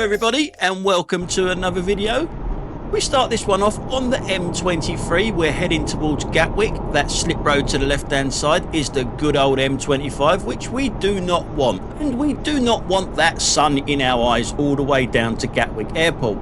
everybody and welcome to another video. We start this one off on the M23. We're heading towards Gatwick. That slip road to the left hand side is the good old M25, which we do not want, and we do not want that sun in our eyes all the way down to Gatwick Airport.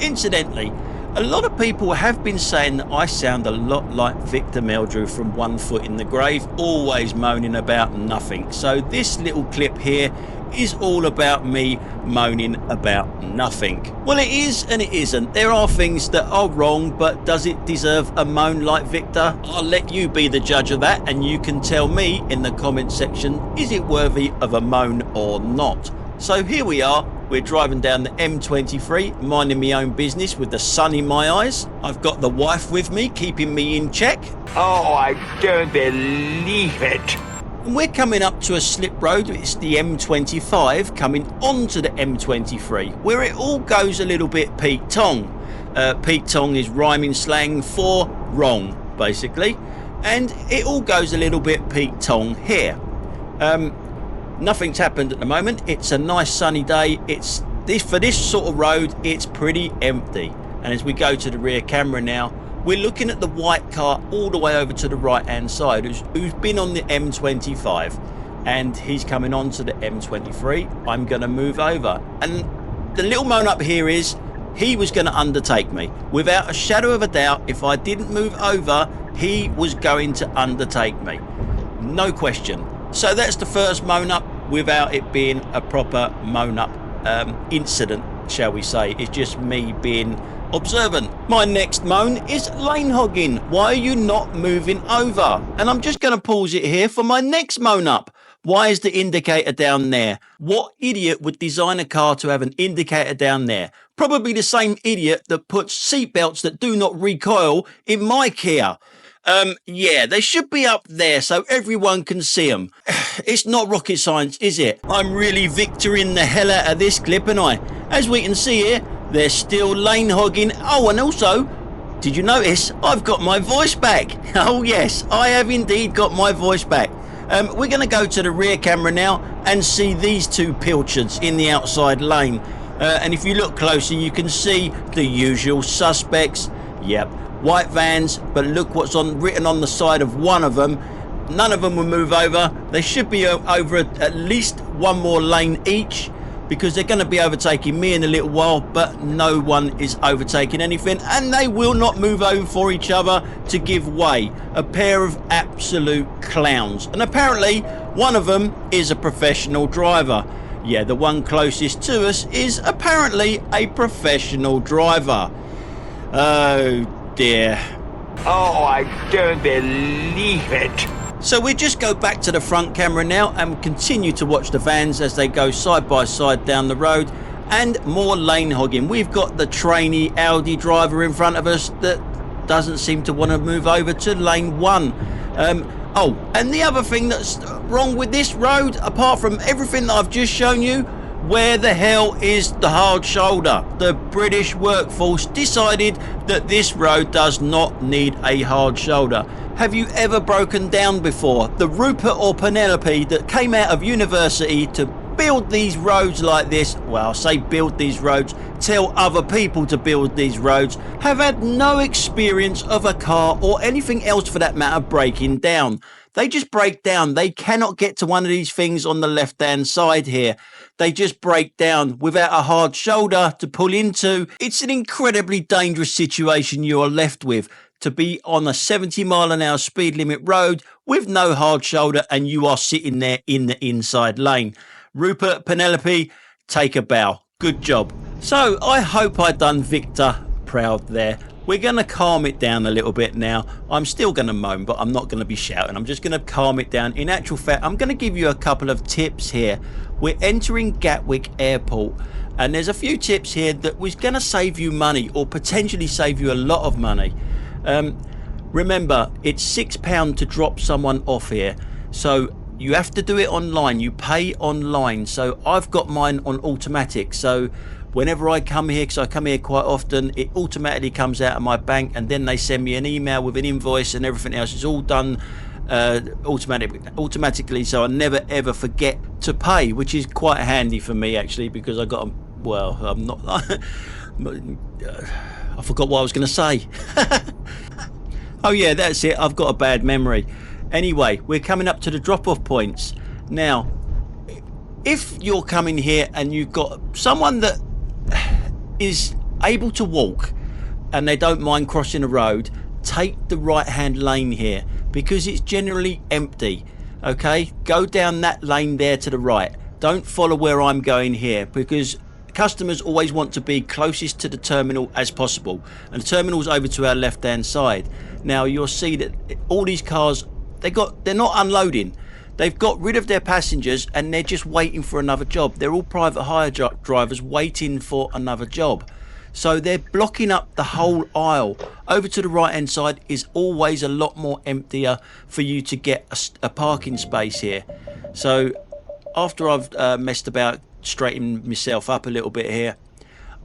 Incidentally, a lot of people have been saying that I sound a lot like Victor Meldrew from One Foot in the Grave, always moaning about nothing. So this little clip here is all about me moaning about nothing. Well, it is and it isn't. There are things that are wrong, but does it deserve a moan like Victor? I'll let you be the judge of that, and you can tell me in the comment section, is it worthy of a moan or not? So here we are. We're driving down the M23, minding my own business with the sun in my eyes. I've got the wife with me, keeping me in check. Oh, I don't believe it. And we're coming up to a slip road. It's the M25 coming onto the M23, where it all goes a little bit Pete Tong. Pete Tong is rhyming slang for wrong, basically. And it all goes a little bit Pete Tong here. Nothing's happened at the moment. It's a nice sunny day. For this sort of road, it's pretty empty. And as we go to the rear camera now, we're looking at the white car all the way over to the right hand side, who's been on the M25, and he's coming on to the M23. I'm going to move over, and the little moan up here is he was going to undertake me. Without a shadow of a doubt, if I didn't move over, he was going to undertake me. No question. So that's the first moan up without it being a proper moan up incident, shall we say. It's just me being observant. My next moan is lane hogging. Why are you not moving over? And I'm just going to pause it here for my next moan up. Why is the indicator down there? What idiot would design a car to have an indicator down there? Probably the same idiot that puts seatbelts that do not recoil in my Kia. Yeah, they should be up there so everyone can see them. It's not rocket science, is it? I'm really victoring the hell out of this clip, and as we can see here, they're still lane hogging. Oh, and also, did you notice I've got my voice back? Oh yes, I have indeed got my voice back. We're going to go to the rear camera now and see these two pilchards in the outside lane. And if you look closer, you can see the usual suspects. Yep. White vans, but look what's written on the side of one of them. None of them will move over. They should be over at least one more lane each, because they're going to be overtaking me in a little while, but no one is overtaking anything, and they will not move over for each other to give way. A pair of absolute clowns. And apparently one of them is a professional driver. Yeah, the one closest to us is apparently a professional driver. Oh dear. Oh, I don't believe it. So we just go back to the front camera now and continue to watch the vans as they go side by side down the road, and more lane hogging. We've got the trainee Audi driver in front of us that doesn't seem to want to move over to lane 1. Oh, and the other thing that's wrong with this road, apart from everything that I've just shown you, where the hell is the hard shoulder? The British workforce decided that this road does not need a hard shoulder. Have you ever broken down before? The Rupert or Penelope that came out of university to build these roads like this, well, I say build these roads, tell other people to build these roads, have had no experience of a car or anything else for that matter breaking down. They just break down. They cannot get to one of these things on the left hand side here. They just break down without a hard shoulder to pull into. It's an incredibly dangerous situation you are left with, to be on a 70-mile-an-hour speed limit road with no hard shoulder and you are sitting there in the inside lane. Rupert, Penelope, take a bow. Good job. So I hope I done Victor proud there. We're going to calm it down a little bit now. I'm still going to moan, but I'm not going to be shouting. I'm just going to calm it down. In actual fact, I'm going to give you a couple of tips here. We're entering Gatwick Airport, and there's a few tips here that was going to save you money, or potentially save you a lot of money. Remember, it's £6 to drop someone off here, so you have to do it online. You pay online. So I've got mine on automatic, so whenever I come here, because I come here quite often, it automatically comes out of my bank, and then they send me an email with an invoice and everything else. It's all done automatically, so I never ever forget to pay, which is quite handy for me actually, because I got to well, I'm not. I forgot what I was going to say. Oh yeah, that's it. I've got a bad memory. Anyway, we're coming up to the drop-off points now. If you're coming here and you've got someone that is able to walk and they don't mind crossing the road, take the right-hand lane here because it's generally empty. Okay, go down that lane there to the right. Don't follow where I'm going here because customers always want to be closest to the terminal as possible, and the terminal's over to our left-hand side. Now you'll see that all these cars, they're not unloading. They've got rid of their passengers and they're just waiting for another job. They're all private hire drivers waiting for another job. So they're blocking up the whole aisle. Over to the right hand side is always a lot more emptier for you to get a parking space here. So after I've messed about straightening myself up a little bit here,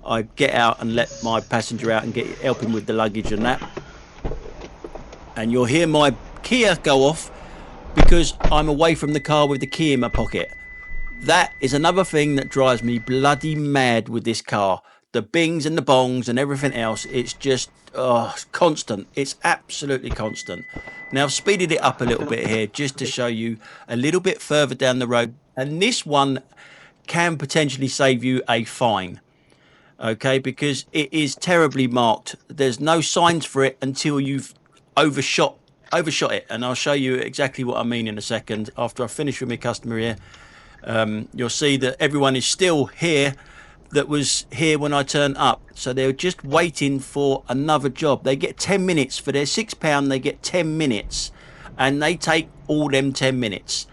I get out and let my passenger out and help him with the luggage and that. And you'll hear my Kia go off because I'm away from the car with the key in my pocket. That is another thing that drives me bloody mad with this car. The bings and the bongs and everything else, it's just constant. It's absolutely constant. Now I've speeded it up a little bit here just to show you a little bit further down the road. And this one can potentially save you a fine. Okay, because it is terribly marked. There's no signs for it until you've overshot it, and I'll show you exactly what I mean in a second. After I finish with my customer here, you'll see that everyone is still here that was here when I turned up, so they're just waiting for another job. They get 10 minutes for their £6. They get 10 minutes, and they take all them 10 minutes.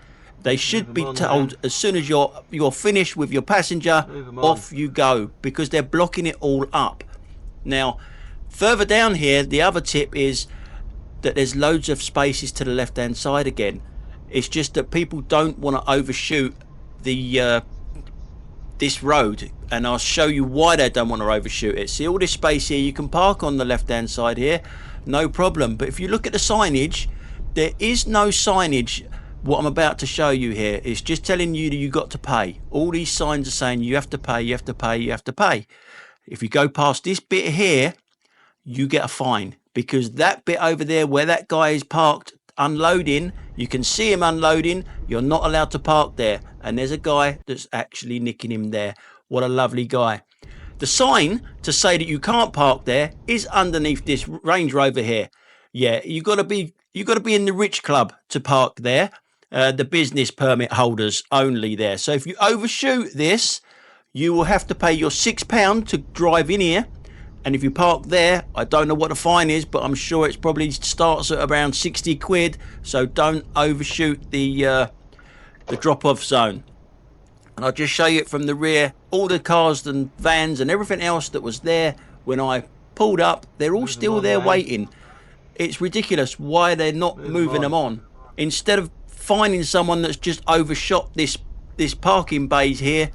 They should be told as soon as you're finished with your passenger, off you go, because they're blocking it all up. Now further down here, the other tip is that there's loads of spaces to the left hand side again. It's just that people don't want to overshoot the this road, and I'll show you why they don't want to overshoot it. See all this space here, you can park on the left hand side here, no problem. But if you look at the signage, there is no signage. What I'm about to show you here is just telling you that you got to pay. All these signs are saying you have to pay, you have to pay, you have to pay. If you go past this bit here, you get a fine, because that bit over there where that guy is parked unloading, you can see him unloading, you're not allowed to park there, and there's a guy that's actually nicking him there. What a lovely guy. The sign to say that you can't park there is underneath this Range Rover here. Yeah, you got to be in the rich club to park there. The business permit holders only there. So if you overshoot this, you will have to pay your £6 to drive in here. And if you park there, I don't know what the fine is, but I'm sure it's probably starts at around 60 quid. So don't overshoot the drop-off zone. And I'll just show you it from the rear. All the cars and vans and everything else that was there when I pulled up, they're all still there waiting. It's ridiculous why they're not moving them on. Instead of finding someone that's just overshot this parking bays here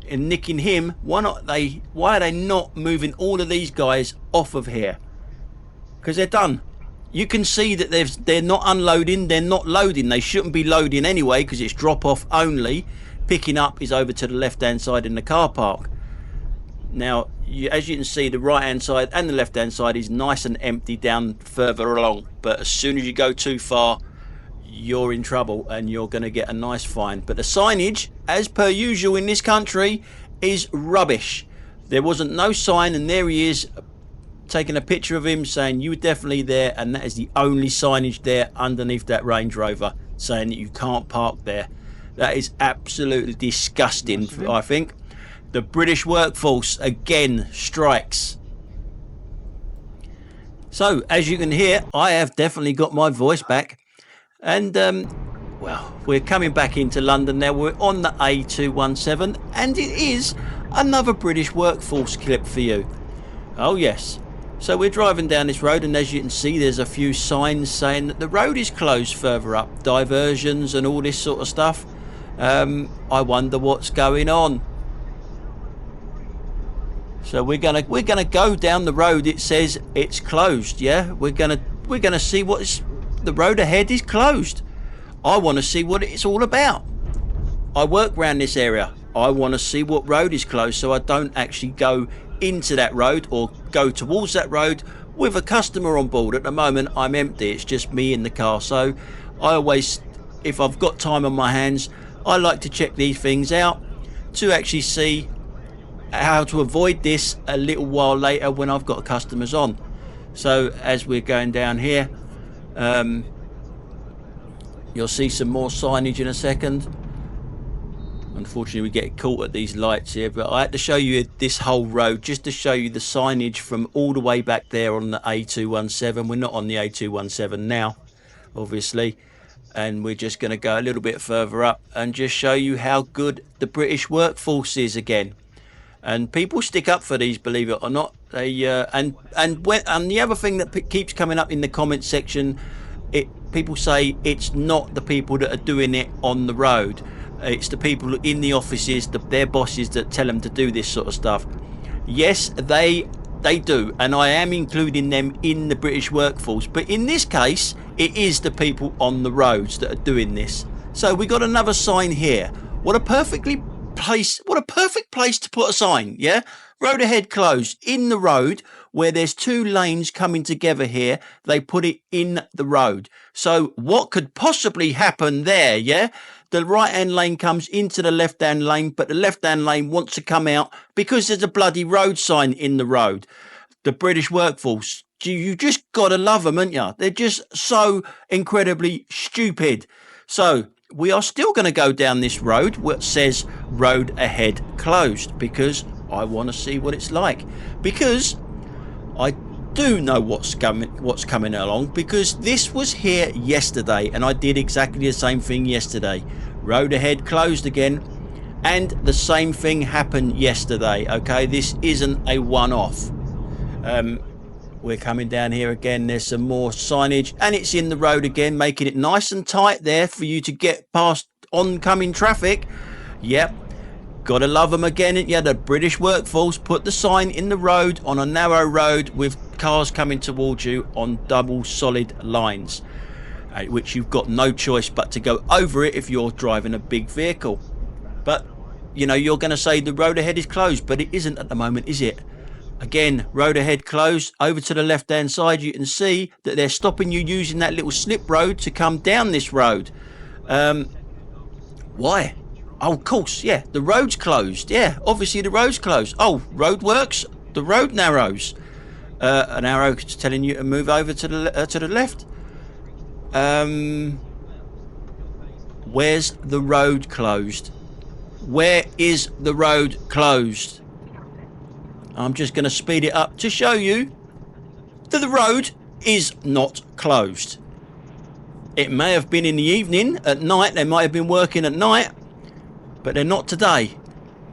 and nicking him, why are they not moving all of these guys off of here? Because they're done. You can see that they're not unloading, they're not loading. They shouldn't be loading anyway because it's drop off only. Picking up is over to the left hand side in the car park. Now as you can see, the right hand side and the left hand side is nice and empty down further along, but as soon as you go too far, you're in trouble and you're going to get a nice fine. But the signage, as per usual in this country, is rubbish. There wasn't no sign, and there he is taking a picture of him saying you were definitely there, and that is the only signage there underneath that Range Rover saying that you can't park there. That is absolutely disgusting. I think the British workforce again strikes. So as you can hear, I have definitely got my voice back. And well, we're coming back into London now. We're on the A217, and it is another British workforce clip for you. Oh yes. So we're driving down this road, and as you can see, there's a few signs saying that the road is closed further up, diversions and all this sort of stuff. I wonder what's going on. So we're gonna go down the road. It says it's closed. Yeah, we're gonna see what's the road ahead is closed. I want to see what it's all about. I work around this area. I want to see what road is closed, so I don't actually go into that road or go towards that road with a customer on board. At the moment I'm empty, it's just me in the car. So I always, if I've got time on my hands, I like to check these things out to actually see how to avoid this a little while later when I've got customers on. So as we're going down here, you'll see some more signage in a second. Unfortunately we get caught at these lights here, but I had to show you this whole road just to show you the signage from all the way back there on the A217. We're not on the A217 now, obviously, and we're just going to go a little bit further up and just show you how good the British workforce is again. And people stick up for these, believe it or not. They and the other thing that keeps coming up in the comment section, people say it's not the people that are doing it on the road. It's the people in the offices, their bosses, that tell them to do this sort of stuff. Yes, they do, and I am including them in the British workforce. But in this case, it is the people on the roads that are doing this. So we got another sign here. What a perfect place to put a sign, yeah? Road ahead closed. In the road where there's two lanes coming together here, they put it in the road. So what could possibly happen there, yeah? The right hand lane comes into the left hand lane, but the left hand lane wants to come out because there's a bloody road sign in the road. The British workforce, you just gotta love them, ain't you? They're just so incredibly stupid. So we are still going to go down this road which says road ahead closed, because I want to see what it's like, because I do know what's coming along, because this was here yesterday and I did exactly the same thing yesterday. Road ahead closed again, and the same thing happened yesterday. Okay, this isn't a one-off. We're coming down here again. There's some more signage, and it's in the road again, making it nice and tight there for you to get past oncoming traffic. Yep, gotta love them again. Yeah, the British workforce put the sign in the road on a narrow road with cars coming towards you on double solid lines, which you've got no choice but to go over it if you're driving a big vehicle. But you know, you're going to say the road ahead is closed, but it isn't at the moment, is it? Again, road ahead closed. Over to the left hand side, you can see that they're stopping you using that little slip road to come down this road. Why? Oh, of course, yeah, the road's closed. Yeah, obviously the road's closed. Oh, road works, the road narrows. An arrow telling you to move over to the left. Where's the road closed? Where is the road closed? I'm just going to speed it up to show you that the road is not closed. It may have been in the evening, at night, they might have been working at night, but they're not today.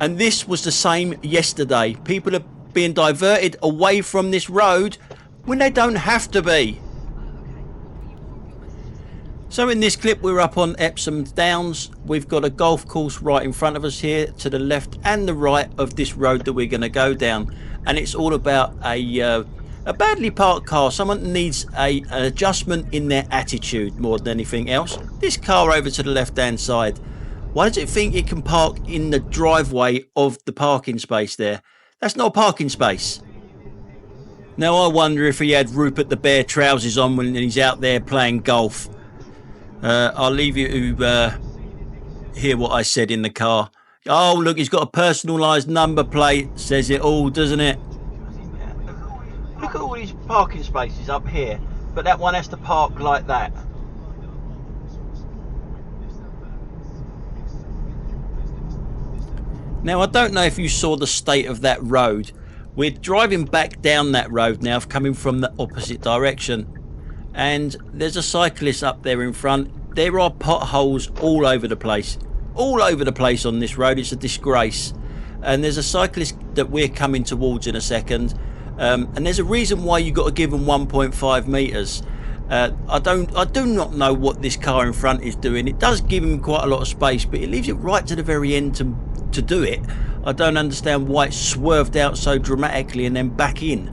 And this was the same yesterday. People are being diverted away from this road when they don't have to be. So in this clip, we're up on Epsom Downs. We've got a golf course right in front of us here to the left and the right of this road that we're going to go down. And it's all about a badly parked car. Someone needs an adjustment in their attitude more than anything else. This car over to the left hand side. Why does it think it can park in the driveway of the parking space there? That's not a parking space. Now I wonder if he had Rupert the Bear trousers on when he's out there playing golf. I'll leave you to hear what I said in the car. Oh, look, he's got a personalised number plate. Says it all, doesn't it? Look at all these parking spaces up here, but that one has to park like that. Now, I don't know if you saw the state of that road. We're driving back down that road now, coming from the opposite direction. And there's a cyclist up there in front. There are potholes all over the place. All over the place on this road. It's a disgrace. And there's a cyclist that we're coming towards in a second. And there's a reason why you got to give them 1.5 metres. I do not know what this car in front is doing. It does give him quite a lot of space, but it leaves it right to the very end to do it. I don't understand why it swerved out so dramatically and then back in.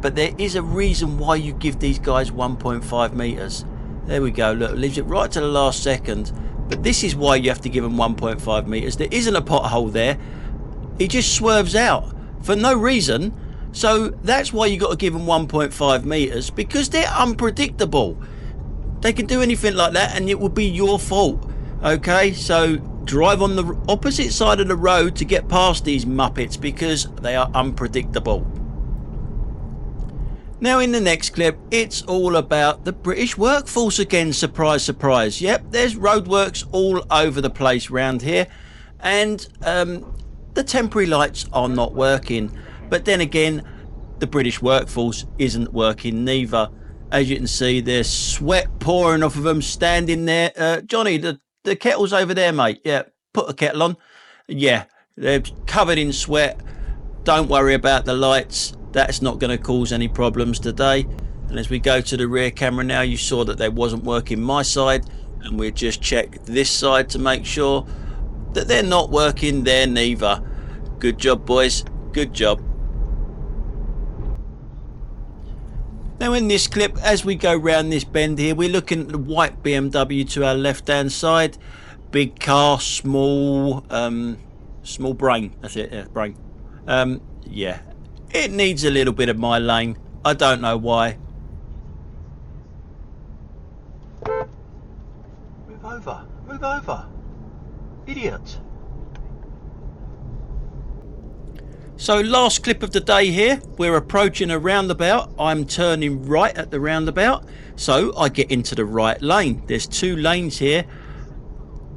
But there is a reason why you give these guys 1.5 metres. There we go, look, leaves it right to the last second. But this is why you have to give them 1.5 metres. There isn't a pothole there. He just swerves out for no reason. So that's why you got to give them 1.5 metres, because they're unpredictable. They can do anything like that and it will be your fault. Okay, so drive on the opposite side of the road to get past these muppets, because they are unpredictable. Now in the next clip, it's all about the British workforce again. Surprise, surprise. Yep, there's roadworks all over the place round here, and the temporary lights are not working. But then again, the British workforce isn't working neither. As you can see, there's sweat pouring off of them standing there. Johnny, the kettle's over there, mate. Yeah, put a kettle on. Yeah, they're covered in sweat. Don't worry about the lights. That's not going to cause any problems today. And as we go to the rear camera now, you saw that they wasn't working my side. And we'll just check this side to make sure that they're not working there neither. Good job, boys. Good job. Now in this clip, as we go round this bend here, we're looking at the white BMW to our left hand side. Big car, small brain. That's it, yeah, brain. Yeah, it needs a little bit of my lane. I don't know why. Move over, idiot. So last clip of the day here, we're approaching a roundabout. I'm turning right at the roundabout, so I get into the right lane. There's two lanes here.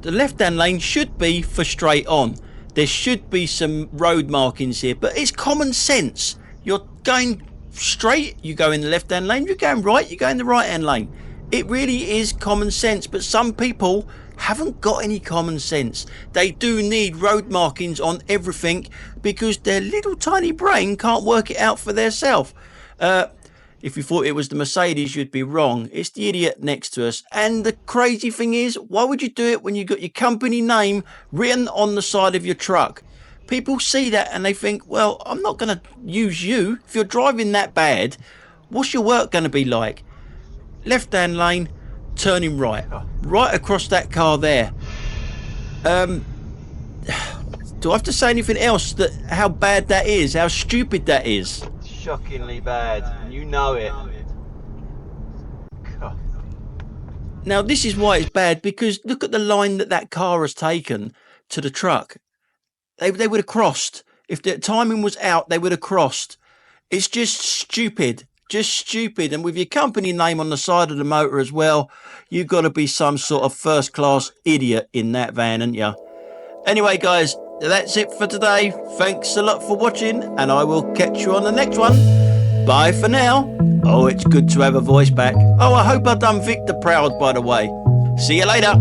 The left hand lane should be for straight on. There should be some road markings here, but it's common sense. You're going straight, you go in the left hand lane. You're going right, you go in the right hand lane. It really is common sense, but some people haven't got any common sense. They do need road markings on everything because their little tiny brain can't work it out for themselves. If you thought it was the Mercedes, you'd be wrong. It's the idiot next to us. And the crazy thing is, why would you do it when you got your company name written on the side of your truck? People see that and they think, well, I'm not going to use you. If you're driving that bad, what's your work going to be like? Left hand lane, turning right across that car there. Do I have to say anything else that how bad that is, how stupid that is? Shockingly bad, and you know it. God. Now this is why it's bad, because look at the line that car has taken to the truck. They would have crossed. If the timing was out, they would have crossed. It's just stupid. Just stupid. And with your company name on the side of the motor as well, you've got to be some sort of first class idiot in that van, ain't you? Anyway guys, that's it for today. Thanks a lot for watching, and I will catch you on the next one. Bye for now. Oh, it's good to have a voice back. Oh, I hope I've done Victor proud, by the way. See you later.